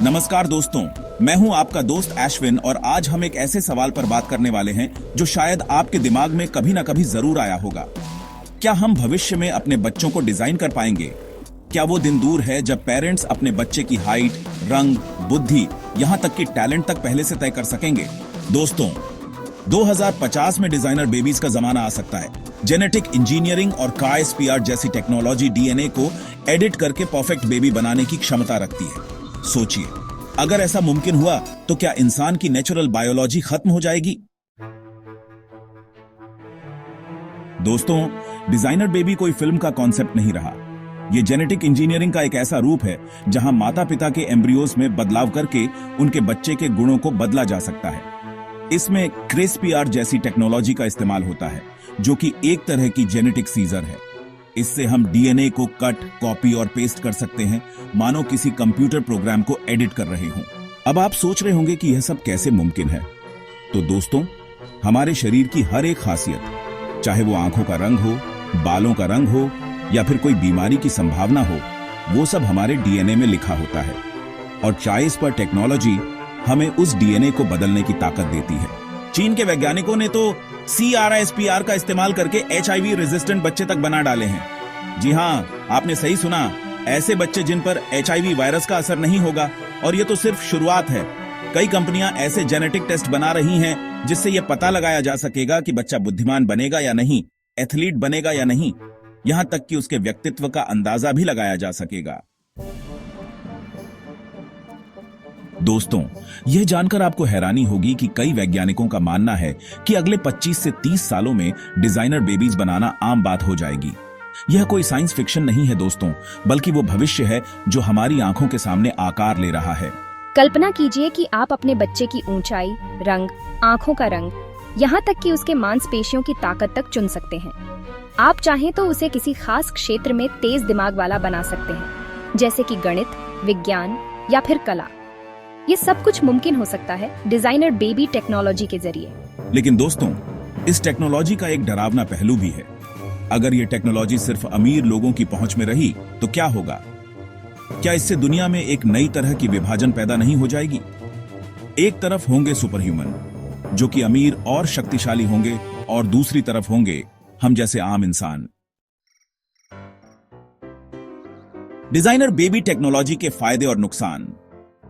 नमस्कार दोस्तों, मैं हूं आपका दोस्त अश्विन और आज हम एक ऐसे सवाल पर बात करने वाले हैं जो शायद आपके दिमाग में कभी ना कभी जरूर आया होगा। क्या हम भविष्य में अपने बच्चों को डिजाइन कर पाएंगे? क्या वो दिन दूर है जब पेरेंट्स अपने बच्चे की हाइट, रंग, बुद्धि, यहां तक कि टैलेंट तक पहले से तय कर सकेंगे? दोस्तों, 2050 में डिजाइनर बेबीज का जमाना आ सकता है। जेनेटिक इंजीनियरिंग और CRISPR जैसी टेक्नोलॉजी डीएनए को एडिट करके परफेक्ट बेबी बनाने की क्षमता रखती है। सोचिए, अगर ऐसा मुमकिन हुआ तो क्या इंसान की नेचुरल बायोलॉजी खत्म हो जाएगी? दोस्तों, डिजाइनर बेबी कोई फिल्म का कॉन्सेप्ट नहीं रहा। यह जेनेटिक इंजीनियरिंग का एक ऐसा रूप है जहां माता पिता के एम्ब्रियोज में बदलाव करके उनके बच्चे के गुणों को बदला जा सकता है। इसमें CRISPR जैसी टेक्नोलॉजी का इस्तेमाल होता है, जो कि एक तरह की जेनेटिक सीजर है। इससे हम डीएनए को कट, कॉपी और पेस्ट कर सकते हैं, मानो किसी कंप्यूटर प्रोग्राम को एडिट कर रहे हों। अब आप सोच रहे होंगे कि यह सब कैसे मुमकिन है। तो दोस्तों, हमारे शरीर की हर एक खासियत, चाहे वो आंखों का रंग हो, बालों का रंग हो या फिर कोई बीमारी की संभावना हो, वो सब हमारे डीएनए में लिखा होता है। और CRISPR टेक्नोलॉजी हमें उस डीएनए को बदलने की ताकत देती है। चीन के वैज्ञानिकों ने तो CRISPR का इस्तेमाल करके HIV रेजिस्टेंट बच्चे तक बना डाले हैं। जी हां, आपने सही सुना, ऐसे बच्चे जिन पर HIV वायरस का असर नहीं होगा। और ये तो सिर्फ शुरुआत है। कई कंपनियां ऐसे जेनेटिक टेस्ट बना रही हैं जिससे यह पता लगाया जा सकेगा कि बच्चा बुद्धिमान बनेगा या नहीं, एथलीट बनेगा या नहीं, यहां तक कि उसके व्यक्तित्व का अंदाजा भी लगाया जा सकेगा। दोस्तों, यह जानकर आपको हैरानी होगी कि कई वैज्ञानिकों का मानना है कि अगले 25 से 30 सालों में डिजाइनर बेबीज बनाना आम बात हो जाएगी। यह कोई साइंस फिक्शन नहीं है दोस्तों, बल्कि वो भविष्य है जो हमारी आंखों के सामने आकार ले रहा है। कल्पना कीजिए कि आप अपने बच्चे की ऊंचाई, रंग, आंखों का रंग, यहाँ तक कि उसके मांसपेशियों की ताकत तक चुन सकते हैं। आप चाहें तो उसे किसी खास क्षेत्र में तेज दिमाग वाला बना सकते हैं, जैसे कि गणित, विज्ञान या फिर कला। ये सब कुछ मुमकिन हो सकता है डिजाइनर बेबी टेक्नोलॉजी के जरिए। लेकिन दोस्तों, इस टेक्नोलॉजी का एक डरावना पहलू भी है। अगर ये टेक्नोलॉजी सिर्फ अमीर लोगों की पहुंच में रही तो क्या होगा? क्या इससे दुनिया में एक नई तरह की विभाजन पैदा नहीं हो जाएगी? एक तरफ होंगे सुपर ह्यूमन, जो कि अमीर और शक्तिशाली होंगे, और दूसरी तरफ होंगे हम जैसे आम इंसान। डिजाइनर बेबी टेक्नोलॉजी के फायदे और नुकसान।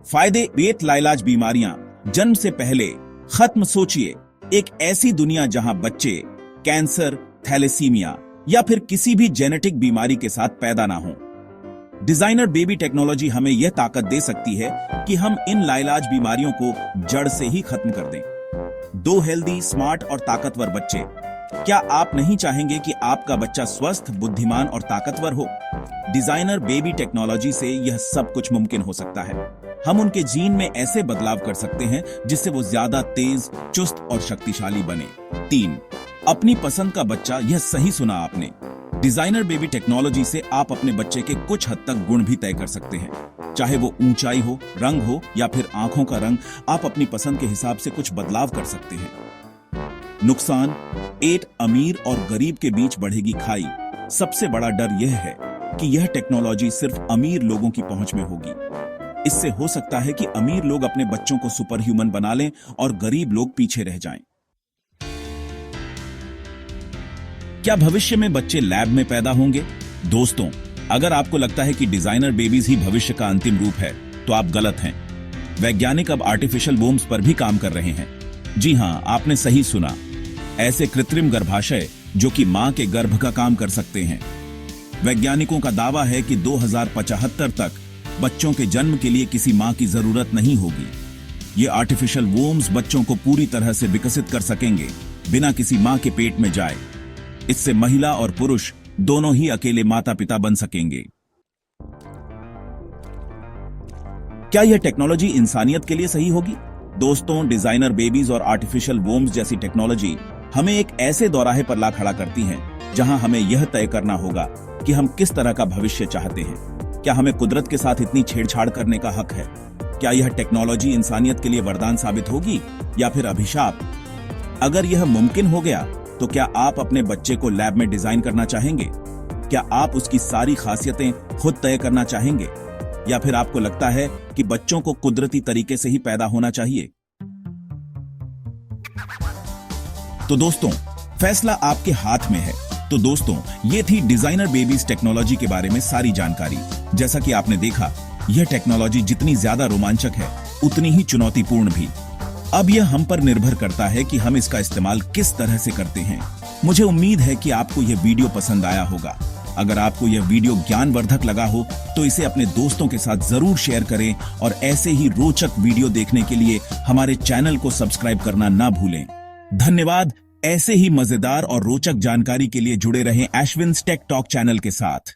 फायदे: बेइलाज बीमारियां जन्म से पहले खत्म। सोचिए, एक ऐसी दुनिया जहां बच्चे कैंसर, थैलेसीमिया या फिर किसी भी जेनेटिक बीमारी के साथ पैदा ना हो। डिजाइनर बेबी टेक्नोलॉजी हमें यह ताकत दे सकती है कि हम इन लाइलाज बीमारियों को जड़ से ही खत्म कर दें। 2 हेल्दी, स्मार्ट और ताकतवर बच्चे। क्या आप नहीं चाहेंगे कि आपका बच्चा स्वस्थ, बुद्धिमान और ताकतवर हो? डिजाइनर बेबी टेक्नोलॉजी से यह सब कुछ मुमकिन हो सकता है। हम उनके जीन में ऐसे बदलाव कर सकते हैं जिससे वो ज्यादा तेज, चुस्त और शक्तिशाली बने। 3, अपनी पसंद का बच्चा। यह सही सुना आपने। डिजाइनर बेबी टेक्नोलॉजी से आप अपने बच्चे के कुछ हद तक गुण भी तय कर सकते हैं। चाहे वो ऊंचाई हो, रंग हो या फिर आंखों का रंग, आप अपनी पसंद के हिसाब से कुछ बदलाव कर सकते हैं। नुकसान: एक अमीर और गरीब के बीच बढ़ेगी खाई। सबसे बड़ा डर यह है कि यह टेक्नोलॉजी सिर्फ अमीर लोगों की पहुंच में होगी। इससे हो सकता है कि अमीर लोग अपने बच्चों को सुपर ह्यूमन बना लें और गरीब लोग पीछे रह जाएं। क्या भविष्य में बच्चे लैब में पैदा होंगे? दोस्तों, अगर आपको लगता है कि डिजाइनर बेबीज ही भविष्य का अंतिम रूप है, तो आप गलत हैं। वैज्ञानिक अब आर्टिफिशियल वोम्स पर भी काम कर रहे हैं। जी हां, आपने सही सुना। ऐसे कृत्रिम गर्भाशय जो कि मां के गर्भ का काम कर सकते हैं। वैज्ञानिकों का दावा है कि 2075 तक बच्चों के जन्म के लिए किसी मां की जरूरत नहीं होगी। ये आर्टिफिशियल वोम्स बच्चों को पूरी तरह से विकसित कर सकेंगे बिना किसी मां के पेट में जाए। इससे महिला और पुरुष दोनों ही अकेले माता पिता बन सकेंगे। क्या यह टेक्नोलॉजी इंसानियत के लिए सही होगी? दोस्तों, डिजाइनर बेबीज और आर्टिफिशियल वोम्स जैसी टेक्नोलॉजी हमें एक ऐसे दौराहे पर ला खड़ा करती हैं जहां हमें यह तय करना होगा कि हम किस तरह का भविष्य चाहते हैं। क्या हमें कुदरत के साथ इतनी छेड़छाड़ करने का हक है? क्या यह टेक्नोलॉजी इंसानियत के लिए वरदान साबित होगी या फिर अभिशाप? अगर यह मुमकिन हो गया तो क्या आप अपने बच्चे को लैब में डिजाइन करना चाहेंगे? क्या आप उसकी सारी खासियतें खुद तय करना चाहेंगे? या फिर आपको लगता है कि बच्चों को कुदरती तरीके से ही पैदा होना चाहिए? तो दोस्तों, फैसला आपके हाथ में है। तो दोस्तों, ये थी डिजाइनर बेबीज टेक्नोलॉजी के बारे में सारी जानकारी। जैसा कि आपने देखा, यह टेक्नोलॉजी जितनी ज्यादा रोमांचक है, उतनी ही चुनौतीपूर्ण भी। अब यह हम पर निर्भर करता है कि हम इसका इस्तेमाल किस तरह से करते हैं। मुझे उम्मीद है कि आपको यह वीडियो पसंद आया होगा। अगर आपको यह वीडियो ज्ञानवर्धक लगा हो तो इसे अपने दोस्तों के साथ जरूर शेयर करें और ऐसे ही रोचक वीडियो देखने के लिए हमारे चैनल को सब्सक्राइब करना ना भूलें। धन्यवाद। ऐसे ही मजेदार और रोचक जानकारी के लिए जुड़े रहें अश्विन्स टेक टॉक चैनल के साथ।